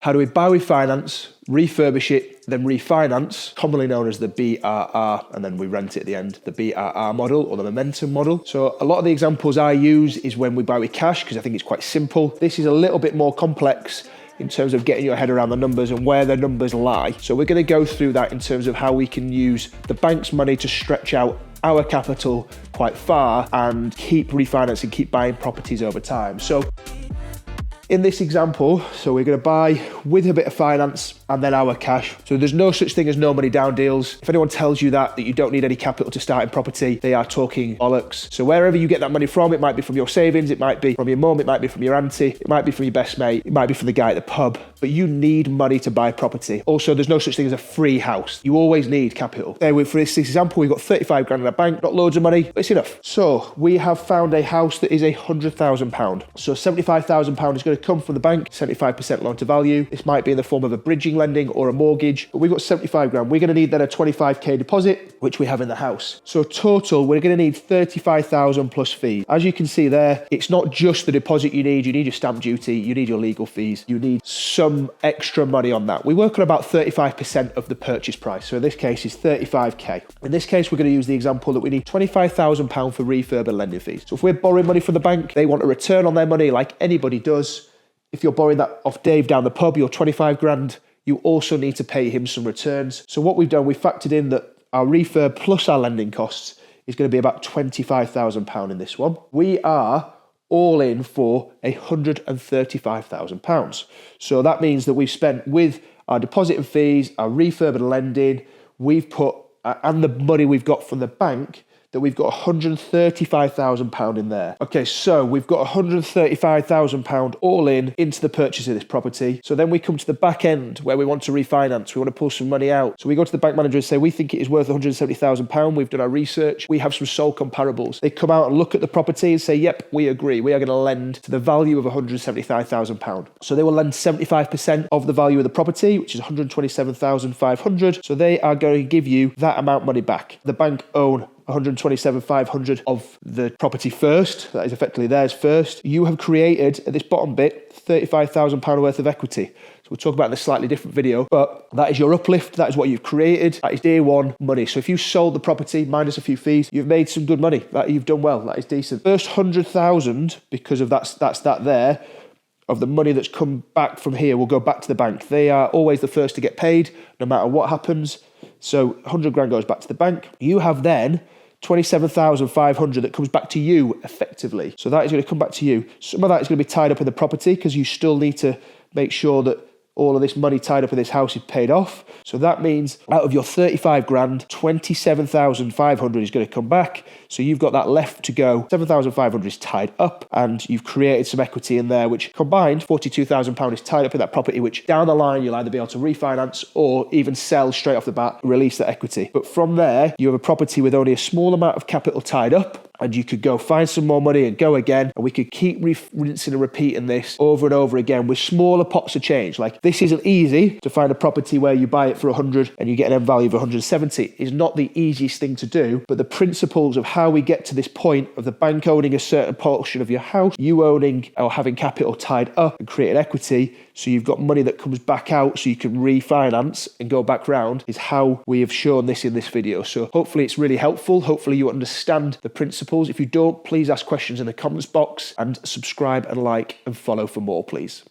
How do we buy, refinance, refurbish it, then refinance, commonly known as the BRRR, and then we rent it at the end, the BRRR model or the momentum model. So a lot of the examples I use is when we buy with cash, because I think it's quite simple. This is a little bit more complex in terms of getting your head around the numbers and where the numbers lie. So we're going to go through that in terms of how we can use the bank's money to stretch out our capital quite far and keep refinancing, keep buying properties over time. So in this example, so we're going to buy with a bit of finance and then our cash. So there's no such thing as no money down deals. If anyone tells you that you don't need any capital to start in property, they are talking bollocks. So wherever you get that money from, it might be from your savings, it might be from your mum, it might be from your auntie, it might be from your best mate, it might be from the guy at the pub, but you need money to buy property. Also, there's no such thing as a free house. You always need capital. For this example, we've got 35 grand in the bank, not loads of money, but it's enough. So we have found a house that is £100,000. So £75,000 is going to come from the bank, 75% loan to value. This might be in the form of a bridging lending or a mortgage, but we've got 75 grand. We're going to need then a 25k deposit, which we have in the house. So total, we're going to need 35,000 plus fees. As you can see there, it's not just the deposit you need your stamp duty, you need your legal fees, you need some extra money on that. We work on about 35% of the purchase price. So in this case, it's 35k. In this case, we're going to use the example that we need £25,000 for refurb and lending fees. So if we're borrowing money from the bank, they want a return on their money like anybody does. If you're borrowing that off Dave down the pub, your 25 grand, you also need to pay him some returns. So what we've done, we've factored in that our refurb plus our lending costs is going to be about £25,000 in this one. We are all in for £135,000. So that means that we've spent with our deposit and fees, our refurb and lending, we've put, and the money we've got from the bank, that we've got £135,000 in there. Okay, so we've got £135,000 all in into the purchase of this property. So then we come to the back end where we want to refinance, we want to pull some money out. So we go to the bank manager and say, we think it is worth £170,000. We've done our research. We have some sole comparables. They come out and look at the property and say, yep, we agree. We are going to lend to the value of £175,000. So they will lend 75% of the value of the property, which is £127,500. So they are going to give you that amount of money back. The bank own £127,500 of the property first. That is effectively theirs first. You have created, at this bottom bit, £35,000 worth of equity. So we'll talk about in a slightly different video, but that is your uplift. That is what you've created. That is day one money. So if you sold the property, minus a few fees, you've made some good money. That you've done well. That is decent. First 100,000, because of that's that there, of the money that's come back from here will go back to the bank. They are always the first to get paid, no matter what happens. So 100 grand goes back to the bank. You have then 27,500 that comes back to you effectively. So that is going to come back to you. Some of that is going to be tied up in the property because you still need to make sure that all of this money tied up in this house is paid off. So that means out of your 35 grand, 27,500 is going to come back. So you've got that left to go. 7,500 is tied up and you've created some equity in there, which combined £42,000 is tied up in that property, which down the line, you'll either be able to refinance or even sell straight off the bat, release that equity. But from there, you have a property with only a small amount of capital tied up, and you could go find some more money and go again. And we could keep rinsing and repeating this over and over again with smaller pots of change. Like, this isn't easy to find a property where you buy it for 100 and you get an end value of 170. It's not the easiest thing to do, but the principles of how we get to this point of the bank owning a certain portion of your house, you owning or having capital tied up and creating equity, so you've got money that comes back out so you can refinance and go back round, is how we have shown this in this video. So hopefully it's really helpful. Hopefully you understand the principles. If you don't, please ask questions in the comments box and subscribe and like and follow for more, please.